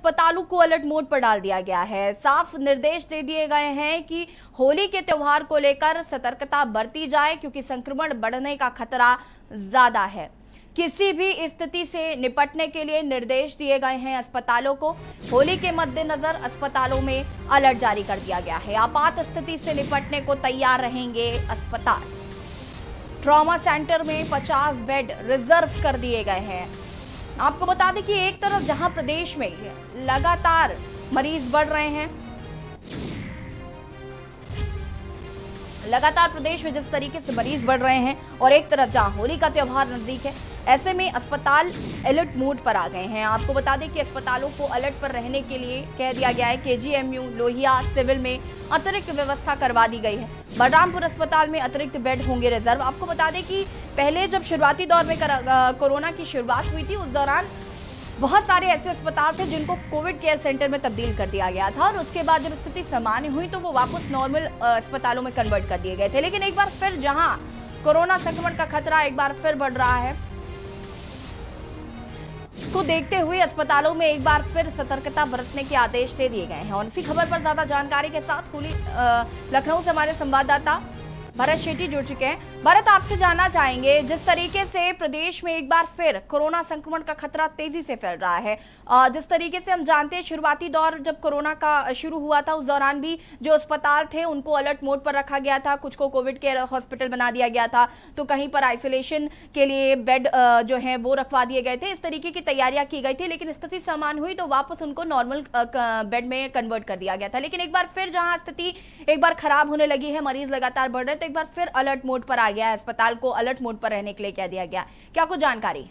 अस्पतालों को alert mode पर डाल दिया गया है। साफ निर्देश दे दिए गए हैं कि होली के त्योहार को लेकर सतर्कता बरती जाए, क्योंकि संक्रमण बढ़ने का खतरा ज्यादा है। किसी भी स्थिति से निपटने के लिए निर्देश दिए गए हैं अस्पतालों को। होली के मद्देनजर अस्पतालों में अलर्ट जारी कर दिया गया है। आपात स्थिति से निपटने को तैयार रहेंगे अस्पताल। ट्रॉमा सेंटर में 50 बेड रिजर्व कर दिए गए हैं। आपको बता दें कि एक तरफ जहां प्रदेश में लगातार मरीज बढ़ रहे हैं, लगातार प्रदेश में जिस तरीके से मरीज बढ़ रहे हैं, और एक तरफ जहां होली का त्योहार नजदीक है, ऐसे में अस्पताल अलर्ट मोड पर आ गए हैं। आपको बता दें कि अस्पतालों को अलर्ट पर रहने के लिए कह दिया गया है। केजीएमयू, लोहिया, सिविल में अतिरिक्त व्यवस्था करवा दी गई है। बलरामपुर अस्पताल में अतिरिक्त बेड होंगे रिजर्व। आपको बता दें कि पहले जब शुरुआती दौर में कोरोना की शुरुआत हुई थी, उस दौरान बहुत सारे ऐसे अस्पताल थे जिनको कोविड केयर सेंटर में तब्दील कर दिया गया था, और उसके बाद जब स्थिति सामान्य हुई तो वो वापस नॉर्मल अस्पतालों में कन्वर्ट कर दिए गए थे। लेकिन एक बार फिर जहां कोरोना संक्रमण का खतरा एक बार फिर बढ़ रहा है, इसको देखते हुए अस्पतालों में एक बार फिर सतर्कता बरतने के आदेश दे दिए गए हैं। और इसी खबर पर ज्यादा जानकारी के साथ लखनऊ से हमारे संवाददाता भरत शेट्टी जुड़ चुके हैं। भरत, आपसे जानना चाहेंगे, जिस तरीके से प्रदेश में एक बार फिर कोरोना संक्रमण का खतरा तेजी से फैल रहा है, जिस तरीके से हम जानते हैं शुरुआती दौर जब कोरोना का शुरू हुआ था, उस दौरान भी जो अस्पताल थे उनको अलर्ट मोड पर रखा गया था। कुछ को कोविड केयर हॉस्पिटल बना दिया गया था, तो कहीं पर आइसोलेशन के लिए बेड जो है वो रखवा दिए गए थे। इस तरीके की तैयारियां की गई थी, लेकिन स्थिति सामान्य हुई तो वापस उनको नॉर्मल बेड में कन्वर्ट कर दिया गया था। लेकिन एक बार फिर जहां स्थिति एक बार खराब होने लगी है, मरीज लगातार बढ़ रहे, तो एक बार फिर अलर्ट मोड पर आ गया है। अस्पताल को अलर्ट मोड पर रहने के लिए कह दिया गया। क्या कुछ जानकारी?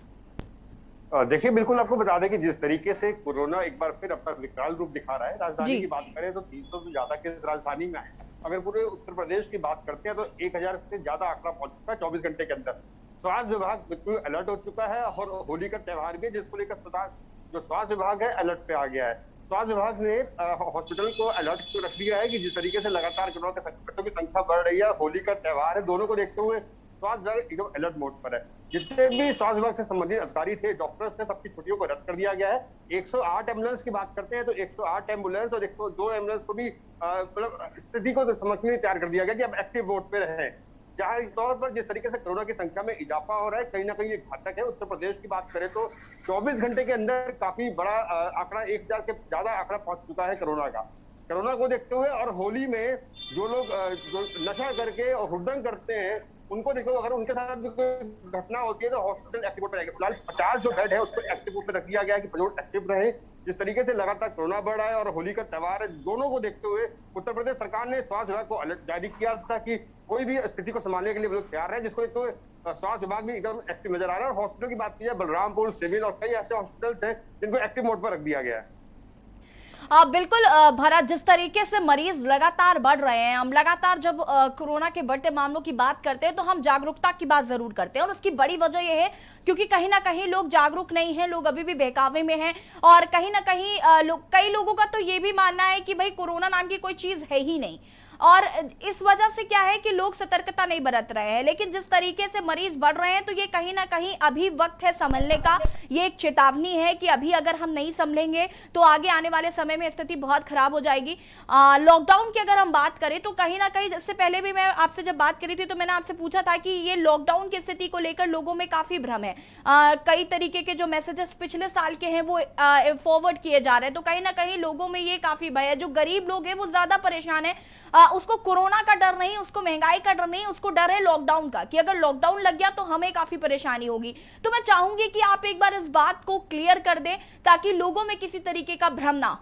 देखिए, बिल्कुल आपको बता दें कि जिस तरीके से कोरोना एक बार फिर अपना विकराल रूप दिखा रहा है, राजधानी की बात करें तो 300 से ज्यादा केस राजधानी में आए। अगर पूरे उत्तर प्रदेश की बात करते हैं तो 1000 से ज्यादा आंकड़ा पहुंच चुका है 24 घंटे के अंदर। स्वास्थ्य विभाग बिल्कुल अलर्ट हो चुका है, और होली का त्योहार भी, जिसको लेकर जो स्वास्थ्य विभाग है अलर्ट पे आ गया है। स्वास्थ्य विभाग ने हॉस्पिटल को अलर्ट तो रख दिया है कि जिस तरीके से लगातार कोरोना के संक्रमितों की संख्या बढ़ रही है, होली का त्योहार है, दोनों को देखते हुए स्वास्थ्य विभाग एकदम अलर्ट मोड पर है। जितने भी स्वास्थ्य विभाग से संबंधित अधिकारी थे, डॉक्टर्स थे, सबकी छुट्टियों को रद्द कर दिया गया है। 108 एम्बुलेंस की बात करते हैं तो 108 एम्बुलेंस और 102 एम्बुलेंस को भी मतलब स्थिति को समझने के लिए तैयार कर दिया गया कि अब एक्टिव मोड पे रहे। जहां तौर पर जिस तरीके से कोरोना की संख्या में इजाफा हो रहा है, कहीं ना कहीं ये घातक है। उत्तर प्रदेश की बात करें तो 24 घंटे के अंदर काफी बड़ा आंकड़ा, 1000 के ज्यादा आंकड़ा पहुंच चुका है कोरोना का। कोरोना को देखते हुए और होली में जो लोग जो नशा करके और हुड्डंग करते हैं, उनको देखो, अगर उनके साथ भी कोई घटना होती है तो हॉस्पिटल एक्टिव मोड पर रहेगा। फिलहाल 50 जो बेड है उसको एक्टिव मोड पर रख दिया गया है कि पेशेंट एक्टिव रहे। जिस तरीके से लगातार कोरोना बढ़ रहा है और होली का त्योहार है, दोनों को देखते हुए उत्तर प्रदेश सरकार ने स्वास्थ्य विभाग को अलर्ट जारी किया था कि कोई भी स्थिति को संभालने के लिए लोग तैयार है, जिसको तो स्वास्थ्य विभाग भी एकदम एक्टिव नजर आ रहा है। और हॉस्पिटल की बात की जाए, बलरामपुर, सिविल और कई ऐसे हॉस्पिटल्स हैं जिनको एक्टिव मोड पर रख दिया गया है। बिल्कुल भरत, जिस तरीके से मरीज लगातार बढ़ रहे हैं, हम लगातार जब कोरोना के बढ़ते मामलों की बात करते हैं तो हम जागरूकता की बात जरूर करते हैं, और उसकी बड़ी वजह यह है क्योंकि कहीं ना कहीं लोग जागरूक नहीं हैं, लोग अभी भी बहकावे में हैं, और कहीं ना कहीं कई लोगों का तो ये भी मानना है कि भाई कोरोना नाम की कोई चीज है ही नहीं, और इस वजह से क्या है कि लोग सतर्कता नहीं बरत रहे हैं। लेकिन जिस तरीके से मरीज बढ़ रहे हैं तो ये कहीं ना कहीं अभी वक्त है संभलने का। ये एक चेतावनी है कि अभी अगर हम नहीं संभलेंगे तो आगे आने वाले समय में स्थिति बहुत खराब हो जाएगी। लॉकडाउन की अगर हम बात करें तो कहीं ना कहीं, इससे पहले भी मैं आपसे जब बात करी थी तो मैंने आपसे पूछा था कि ये लॉकडाउन की स्थिति को लेकर लोगों में काफी भ्रम है। कई तरीके के जो मैसेजेस पिछले साल के हैं वो फॉरवर्ड किए जा रहे हैं, तो कहीं ना कहीं लोगों में ये काफी भय है। जो गरीब लोग हैं वो ज्यादा परेशान है। उसको कोरोना का डर नहीं, उसको महंगाई का डर नहीं, उसको डर है लॉकडाउन का, कि अगर लॉकडाउन लग गया तो हमें काफी परेशानी होगी। तो मैं चाहूंगी कि आप एक बार इस बात को क्लियर कर दें ताकि लोगों में किसी तरीके का भ्रम ना।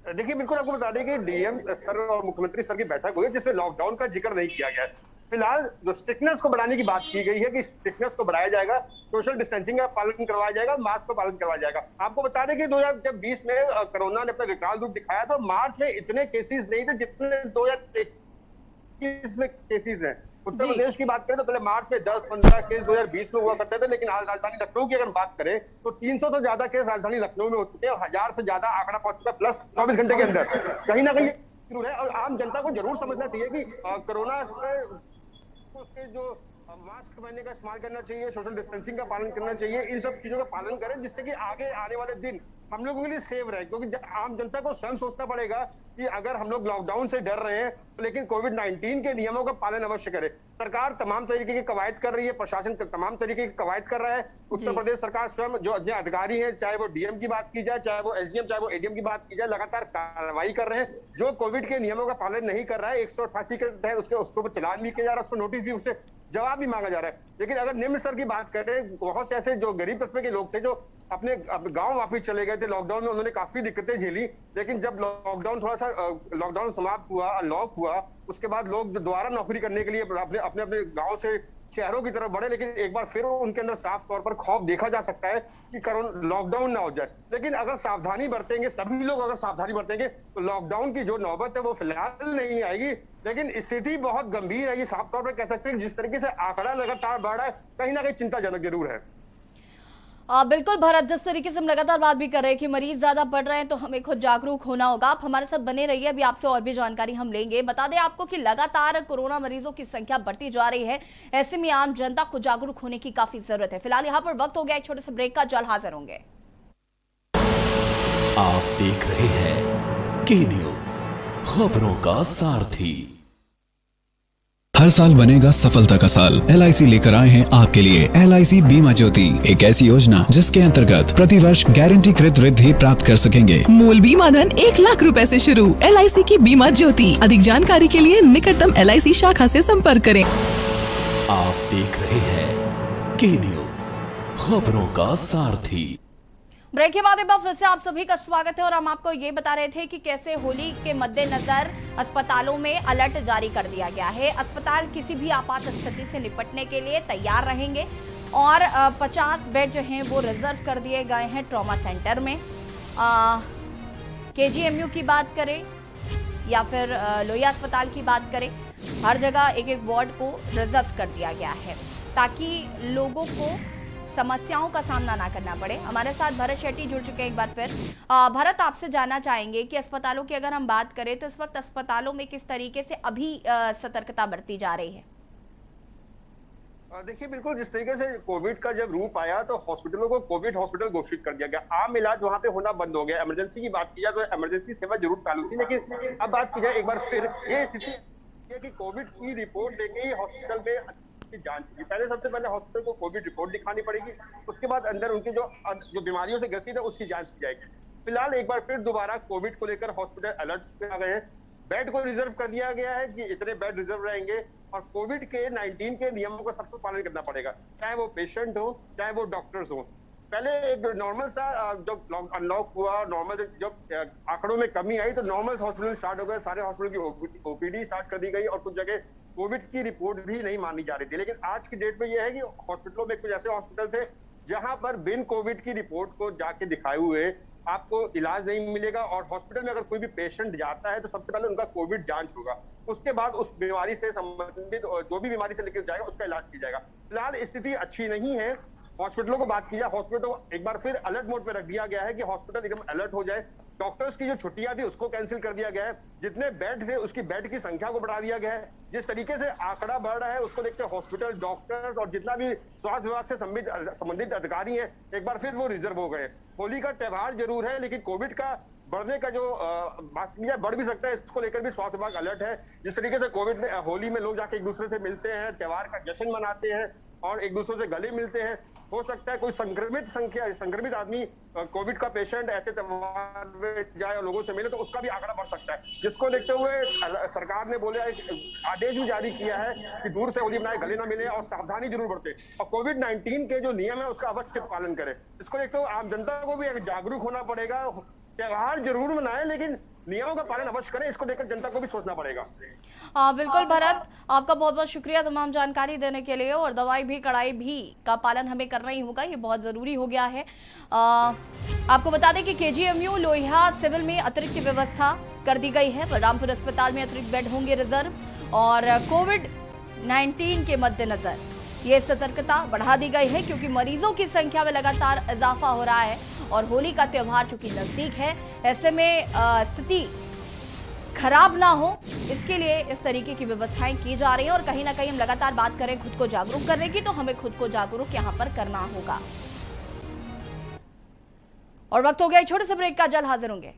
देखिए, बिल्कुल आपको बता दें कि डीएम स्तर और मुख्यमंत्री स्तर की बैठक हुई जिसमें लॉकडाउन का जिक्र नहीं किया गया है। फिलहाल जो स्ट्रिक्टनेस को बढ़ाने की बात की गई है कि स्ट्रिक्टनेस को बढ़ाया जाएगा, सोशल डिस्टेंसिंग का पालन करवाया जाएगा, मास्क का पालन करवाया जाएगा। आपको बता दें कि 2020 में कोरोना ने अपना विकराल रूप दिखाया तो मार्च में इतने केसेस नहीं थे जितने 2021 में केसेस हैं। उत्तर प्रदेश की बात करें तो पहले मार्च में 10-15 केस 2020 में हुआ करते थे, लेकिन आज राजधानी लखनऊ की अगर बात करें तो 300 से ज्यादा केस राजधानी लखनऊ में हो चुके हैं, 1000 से ज्यादा आंकड़ा पहुंच चुका है प्लस 24 घंटे के अंदर। कहीं ना कहीं शुरू है, और आम जनता को जरूर समझना चाहिए कि कोरोना उसके जो मास्क पहनने का इस्तेमाल करना चाहिए, सोशल डिस्टेंसिंग का पालन करना चाहिए, इन सब चीजों का पालन करें जिससे कि आगे आने वाले दिन हम लोगों के लिए सेफ रहे। क्योंकि आम जनता को स्वयं सोचना पड़ेगा कि अगर हम लोग लॉकडाउन से डर रहे हैं लेकिन कोविड-19 के नियमों का पालन अवश्य करें। सरकार तमाम तरीके की कवायद कर रही है, प्रशासन तमाम तरीके की कवायद कर रहा है। उत्तर प्रदेश सरकार स्वयं जो अधिकारी हैं, चाहे वो डीएम की बात की जाए, चाहे वो एसडीएम, चाहे वो एडीएम की बात की जाए, लगातार कार्रवाई कर रहे हैं। जो कोविड के नियमों का पालन नहीं कर रहा है 188 के तहत उसके ऊपर चालान भी किया जा रहा है, उसको नोटिस भी, उससे जवाब भी मांगा जा रहा है। लेकिन अगर निम्न स्तर की बात करें, बहुत से ऐसे जो गरीब तबके के लोग थे जो अपने गांव वापिस चले गए थे लॉकडाउन में, उन्होंने काफी दिक्कतें झेली। लेकिन जब लॉकडाउन समाप्त हुआ, अनलॉक हुआ, उसके बाद लोग दोबारा नौकरी करने के लिए अपने अपने गांव से शहरों की तरफ बढ़े। लेकिन एक बार फिर उनके अंदर साफ तौर पर खौफ देखा जा सकता है कि लॉकडाउन ना हो जाए। लेकिन अगर सावधानी बरतेंगे, सभी लोग अगर सावधानी बरतेंगे तो लॉकडाउन की जो नौबत है वो फिलहाल नहीं आएगी। लेकिन स्थिति बहुत गंभीर है, ये साफ तौर पर कह सकते हैं। जिस तरीके से आंकड़ा लगातार बढ़ रहा है, कहीं ना कहीं चिंताजनक जरूर है। बिल्कुल भरत, जिस तरीके से हम लगातार बात भी कर रहे हैं कि मरीज ज्यादा बढ़ रहे हैं तो हमें खुद जागरूक होना होगा। आप हमारे साथ बने रहिए, अभी आपसे और भी जानकारी हम लेंगे। बता दें आपको कि लगातार कोरोना मरीजों की संख्या बढ़ती जा रही है, ऐसे में आम जनता को जागरूक होने की काफी जरूरत है। फिलहाल यहाँ पर वक्त हो गया एक छोटे से ब्रेक का, जल्द हाजिर होंगे। आप देख रहे हैं के न्यूज, खबरों का सारथी। हर साल बनेगा सफलता का साल। LIC लेकर आए हैं आपके लिए LIC बीमा ज्योति, एक ऐसी योजना जिसके अंतर्गत प्रतिवर्ष गारंटीकृत वृद्धि प्राप्त कर सकेंगे। मूल बीमा धन 1 लाख रुपए से शुरू। LIC की बीमा ज्योति। अधिक जानकारी के लिए निकटतम LIC शाखा से संपर्क करें। आप देख रहे हैं के न्यूज, खबरों का सारथी। ब्रेक के बाद एक बार फिर से आप सभी का स्वागत है और हम आपको ये बता रहे थे कि कैसे होली के मद्देनजर अस्पतालों में अलर्ट जारी कर दिया गया है। अस्पताल किसी भी आपात स्थिति से निपटने के लिए तैयार रहेंगे और 50 बेड जो हैं वो रिजर्व कर दिए गए हैं ट्रॉमा सेंटर में। KGMU की बात करें या फिर लोहिया अस्पताल की बात करें, हर जगह एक एक वार्ड को रिजर्व कर दिया गया है ताकि लोगों को समस्याओं का सामना ना करना पड़े। हमारे साथ भरत शेट्टी जुड़ चुके हैं एक बार फिर। भरत, आपसे जानना चाहेंगे कि अस्पतालों की अगर हम बात करें तो इस वक्त अस्पतालों में किस तरीके से अभी सतर्कता बरती जा रही है? देखिए, बिल्कुल जिस तरीके से कोविड का जब रूप आया तो हॉस्पिटलों को कोविड हॉस्पिटल घोषित कर दिया गया। आम इलाज वहां पे होना बंद हो गया। इमरजेंसी की बात की जाए तो इमरजेंसी सेवा जरूर चालू थी, लेकिन अब बात की जाए एक बार फिर, ये स्थिति है कि कोविड की रिपोर्ट देके ही हॉस्पिटल में की जांच की। पहले सबसे पहले हॉस्पिटल को कोविड रिपोर्ट दिखानी पड़ेगी, उसके बाद अंदर उनकी जो बीमारियों से ग्रसित है उसकी जांच की जाएगी। फिलहाल एक बार फिर दोबारा कोविड को लेकर हॉस्पिटल अलर्ट पे आ गए हैं। बेड को रिजर्व कर दिया गया है कि इतने बेड रिजर्व रहेंगे और कोविड के 19 के नियमों का सबको पालन करना पड़ेगा, चाहे वो पेशेंट हो चाहे वो डॉक्टर्स हो। पहले एक नॉर्मल सा जब अनलॉक हुआ, नॉर्मल जब आंकड़ों में कमी आई तो नॉर्मल हॉस्पिटल स्टार्ट हो गए, सारे हॉस्पिटल की OPD स्टार्ट कर दी गई और कुछ जगह कोविड की रिपोर्ट भी नहीं मानी जा रही थी। लेकिन आज की डेट में यह है कि हॉस्पिटलों में कुछ ऐसे हॉस्पिटल थे जहां पर बिन कोविड की रिपोर्ट को जाके दिखाए हुए आपको इलाज नहीं मिलेगा और हॉस्पिटल में अगर कोई भी पेशेंट जाता है तो सबसे पहले उनका कोविड जांच होगा, उसके बाद उस बीमारी से संबंधित जो भी बीमारी से लेकर जाएगा उसका इलाज किया जाएगा। फिलहाल स्थिति अच्छी नहीं है। हॉस्पिटलों को बात की जाए, हॉस्पिटल एक बार फिर अलर्ट मोड पे रख दिया गया है कि हॉस्पिटल एकदम अलर्ट हो जाए। डॉक्टर्स की जो छुट्टियां थी उसको कैंसिल कर दिया गया है, जितने बेड थे उसकी बेड की संख्या को बढ़ा दिया गया है। जिस तरीके से आंकड़ा बढ़ रहा है उसको देखते हॉस्पिटल, डॉक्टर्स और जितना भी स्वास्थ्य विभाग से संबंधित अधिकारी हैं एक बार फिर वो रिजर्व हो गए। होली का त्योहार जरूर है लेकिन कोविड का बढ़ने का जो बढ़ भी सकता है, इसको लेकर भी स्वास्थ्य विभाग अलर्ट है। जिस तरीके से कोविड में होली में लोग जाके एक दूसरे से मिलते हैं, त्योहार का जश्न मनाते हैं और एक दूसरे से गले मिलते हैं, हो सकता है कोई संक्रमित आदमी कोविड का पेशेंट ऐसे त्योहार में जाए और लोगों से मिले तो उसका भी आंकड़ा बढ़ सकता है। जिसको देखते हुए सरकार ने बोले आदेश भी जारी किया है कि दूर से होली मनाए, गले ना मिले और सावधानी जरूर बरते और कोविड-19 के जो नियम है उसका अवश्य पालन करें। इसको देखते हुए आम जनता को भी जागरूक होना पड़ेगा। त्योहार जरूर मनाए लेकिन नियमों का पालन अवश्य करें, इसको लेकर जनता को भी सोचना पड़ेगा। बिल्कुल भरत, आपका बहुत बहुत शुक्रिया तमाम जानकारी देने के लिए। और दवाई भी कड़ाई भी का पालन हमें करना ही होगा, ये बहुत जरूरी हो गया है। आपको बता दें कि KGMU लोहिया सिविल में अतिरिक्त व्यवस्था कर दी गई है। बलरामपुर अस्पताल में अतिरिक्त बेड होंगे रिजर्व और कोविड-19 के मद्देनजर ये सतर्कता बढ़ा दी गई है क्योंकि मरीजों की संख्या में लगातार इजाफा हो रहा है और होली का त्योहार चूंकि नजदीक है, ऐसे में स्थिति खराब ना हो, इसके लिए इस तरीके की व्यवस्थाएं की जा रही हैं। और कहीं ना कहीं हम लगातार बात करें खुद को जागरूक करने की, तो हमें खुद को जागरूक यहां पर करना होगा। और वक्त हो गया छोटे से ब्रेक का, जल्द हाजिर होंगे।